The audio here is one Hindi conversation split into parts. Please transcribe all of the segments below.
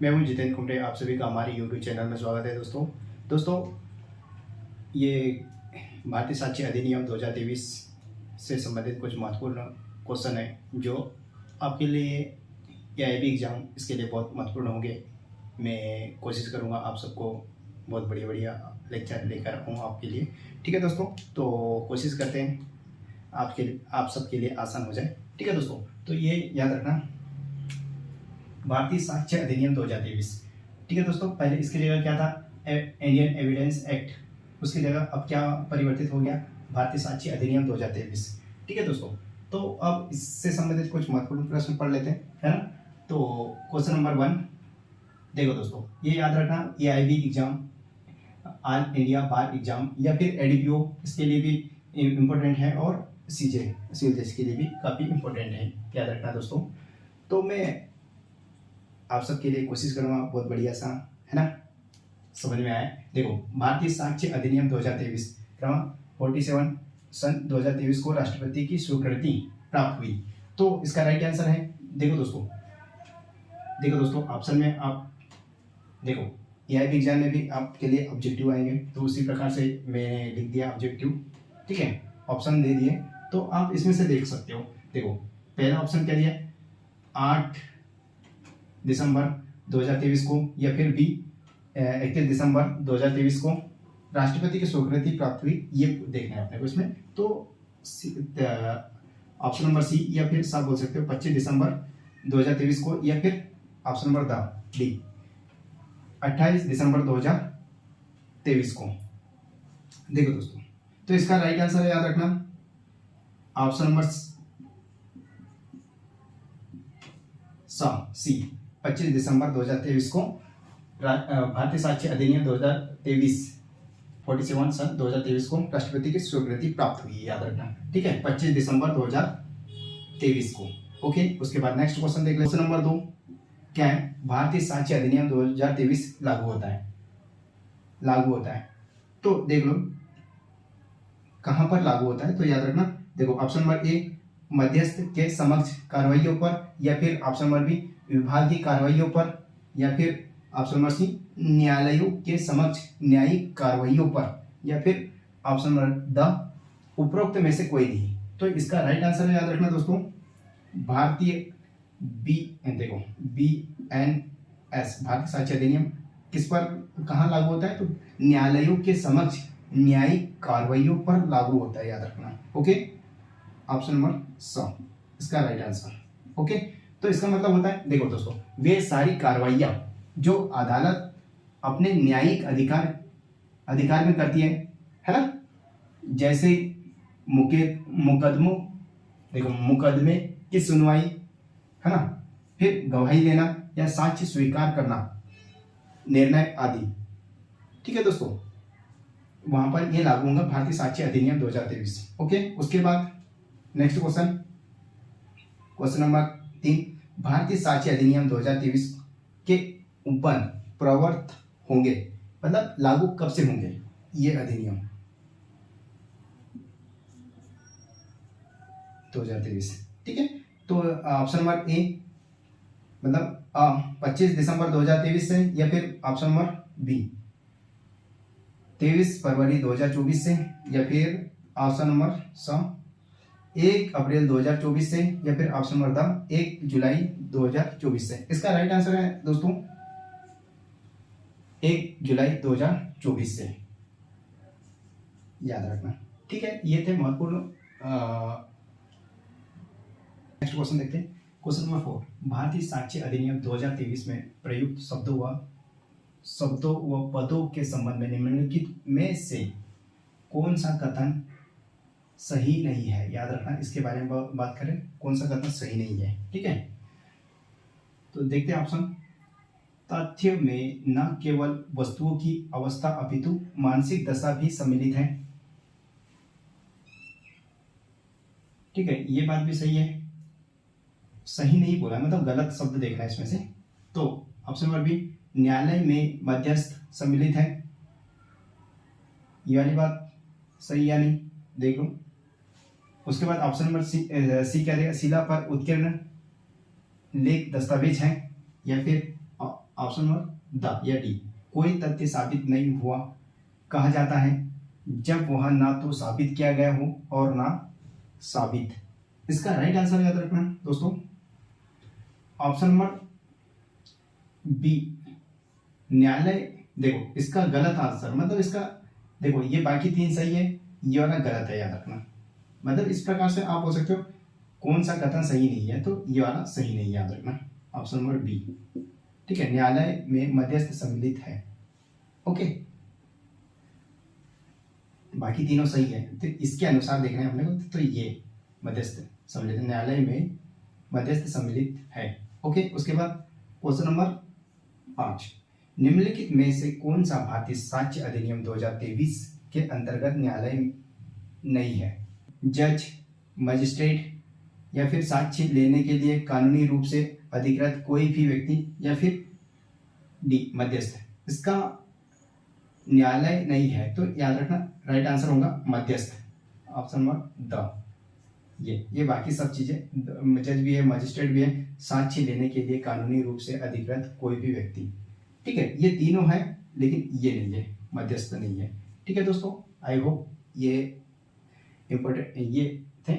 मैं हूं जितेंद्र कुमरे। आप सभी का हमारे यूट्यूब चैनल में स्वागत है। दोस्तों ये भारतीय साक्ष्य अधिनियम 2023 से संबंधित कुछ महत्वपूर्ण क्वेश्चन है जो आपके लिए एआईबी एग्ज़ाम इसके लिए बहुत महत्वपूर्ण होंगे। मैं कोशिश करूंगा आप सबको बहुत बढ़िया लेक्चर लेकर आऊँ आपके लिए। ठीक है दोस्तों, तो कोशिश करते हैं आप सबके लिए आसान हो जाए। ठीक है दोस्तों, तो ये याद रखना, भारतीय साक्ष्य अधिनियम 2023। ठीक है दोस्तों, पहले इसकी जगह क्या था, इंडियन एविडेंस एक्ट, उसकी जगह अब क्या परिवर्तित हो गया, भारतीय साक्ष्य अधिनियम 2023। ठीक है दोस्तों, तो अब इससे संबंधित कुछ महत्वपूर्ण प्रश्न पढ़ लेते हैं, है ना। तो क्वेश्चन नंबर 1 देखो दोस्तों, ये याद रखना, एआईबी एग्जाम, ऑल इंडिया बार एग्जाम या फिर एडीपीओ, इसके लिए भी इम्पोर्टेंट है, और सीजे सिविल जज के लिए भी काफ़ी इम्पोर्टेंट है, याद रखना दोस्तों। तो मैं आप सबके लिए कोशिश करूंगा बहुत बढ़िया सा, है ना, समझ में आए। देखो, भारतीय साक्ष्य अधिनियम 2023 क्रमांक 47 सन 2023 को राष्ट्रपति की स्वीकृति प्राप्त हुई। तो इसका राइट आंसर है, देखो दोस्तों ऑप्शन में आप देखो, एआईबी एग्जाम में भी आपके लिए ऑब्जेक्टिव आएंगे, तो उसी प्रकार से मैंने लिख दिया ऑब्जेक्टिव। ठीक है, ऑप्शन दे दिए, तो आप इसमें से देख सकते हो। देखो, पहला ऑप्शन क्या दिया, 8 दिसंबर 2023 को, या फिर बी 31 दिसंबर 2023 को राष्ट्रपति की स्वीकृति प्राप्त हुई, ये देखना है अपने को इसमें। तो ऑप्शन नंबर सी, या फिर साफ बोल सकते हो 25 दिसंबर 2023 को, या फिर ऑप्शन नंबर डी 28 दिसंबर 2023 को। देखो दोस्तों, तो इसका राइट आंसर है, याद रखना, ऑप्शन नंबर सी 25 दिसंबर 2023 को भारतीय साक्ष्य अधिनियम 2023 47 सन 2023 को राष्ट्रपति की स्वीकृति प्राप्त हुई है, याद रखना। ठीक है, 25 दिसंबर 2023 को। ओके, उसके बाद नेक्स्ट क्वेश्चन देख लेते हैं। क्वेश्चन नंबर 2 क्या है, भारतीय साक्ष्य अधिनियम 2023 लागू होता है। तो देख लो कहां पर लागू होता है, तो याद रखना, देखो ऑप्शन नंबर ए मध्यस्थ के समक्ष कार्रवाइयों पर, या फिर ऑप्शन नंबर बी विभागीय कार्रवाइयों पर, या फिर ऑप्शन नंबर सी न्यायालयों के समक्ष न्यायिक कार्रवाइयों पर, या फिर ऑप्शन नंबर द उपरोक्त में से कोई नहीं। तो इसका राइट आंसर है, याद रखना दोस्तों, भारतीय BNS भारतीय साक्ष्य अधिनियम किस पर कहाँ लागू होता है, तो न्यायालयों के समक्ष न्यायिक कार्रवाइयों पर लागू होता है, याद रखना। ओके, ऑप्शन नंबर स इसका राइट आंसर। ओके, तो इसका मतलब होता है, देखो दोस्तों, वे सारी कार्रवाइयां जो अदालत अपने न्यायिक अधिकार में करती है ना, जैसे मुकदमे की सुनवाई, है ना, फिर गवाही देना या साक्ष्य स्वीकार करना, निर्णय आदि। ठीक है दोस्तों, वहां पर यह लागू होगा भारतीय साक्ष्य अधिनियम 2023। ओके, उसके बाद नेक्स्ट क्वेश्चन नंबर 3, भारतीय साक्ष्य अधिनियम 2023 के ऊपर प्रवर्त होंगे, मतलब लागू कब से होंगे ये अधिनियम 2023। ठीक है, तो ऑप्शन नंबर ए मतलब 25 दिसंबर 2023 से, या फिर ऑप्शन नंबर बी 23 फरवरी 2024 से, या फिर ऑप्शन नंबर 1 अप्रैल 2024 से, या फिर ऑप्शन नंबर 1 जुलाई 2024 से। इसका राइट आंसर है दोस्तों 1 जुलाई 2024 से, याद रखना। ठीक है, ये थे महत्वपूर्ण। नेक्स्ट क्वेश्चन देखते हैं, क्वेश्चन नंबर 4, भारतीय साक्ष्य अधिनियम 2023 में प्रयुक्त शब्दों व पदों के संबंध में निम्नलिखित में से कौन सा कथन सही नहीं है, याद रखना। इसके बारे में बात करें, कौन सा कथन सही नहीं है। ठीक है, तो देखते हैं ऑप्शन, तथ्य में न केवल वस्तुओं की अवस्था अपितु मानसिक दशा भी सम्मिलित है। ठीक है, ये बात भी सही है, सही नहीं बोला, मतलब गलत शब्द देखना है इसमें से। तो ऑप्शन नंबर बी न्यायालय में मध्यस्थ सम्मिलित है, ये वाली बात सही या नहीं, देख लो। उसके बाद ऑप्शन नंबर सी क्या देगा, शिला पर उत्कीर्ण लेख दस्तावेज है, या फिर ऑप्शन ऑप्शन नंबर द या डी, कोई तथ्य साबित नहीं हुआ कहा जाता है जब वह ना तो साबित किया गया हो और ना साबित। इसका राइट आंसर याद रखना दोस्तों, ऑप्शन नंबर बी न्यायालय। देखो इसका गलत आंसर, मतलब इसका देखो ये बाकी तीन सही है, ये वाला गलत है, याद रखना। मतलब इस प्रकार से आप बोल सकते हो कौन सा कथन सही नहीं है, तो ये वाला सही नहीं, याद रखना ऑप्शन नंबर बी। ठीक है, न्यायालय में मध्यस्थ सम्मिलित है। ओके, बाकी तीनों सही है, तो इसके अनुसार देखना है हमने को, तो ये मध्यस्थ सम्मिलित, न्यायालय में मध्यस्थ सम्मिलित है। ओके, उसके बाद क्वेश्चन नंबर 5, निम्नलिखित में से कौन सा भारतीय साक्ष्य अधिनियम 2023 के अंतर्गत न्यायालय नहीं है? जज, मजिस्ट्रेट या फिर साक्ष्य लेने के लिए कानूनी रूप से अधिकृत कोई भी व्यक्ति, या फिर डी मध्यस्थ। इसका न्यायालय नहीं है, तो याद रखना राइट आंसर होगा मध्यस्थ, ऑप्शन नंबर द। ये बाकी सब चीजें, जज भी है, मजिस्ट्रेट भी है, साक्ष्य लेने के लिए कानूनी रूप से अधिकृत कोई भी व्यक्ति। ठीक है, ये तीनों है, लेकिन ये नहीं है, मध्यस्थ नहीं है। ठीक है दोस्तों, आई होप ये इंपॉर्टेंट ये थे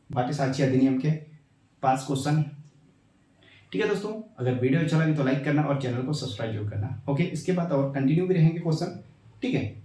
भारतीय साक्ष्य अधिनियम के 5 क्वेश्चन। ठीक है दोस्तों, अगर वीडियो अच्छा लगे तो लाइक करना और चैनल को सब्सक्राइब जरूर करना। ओके, इसके बाद और कंटिन्यू भी रहेंगे क्वेश्चन। ठीक है।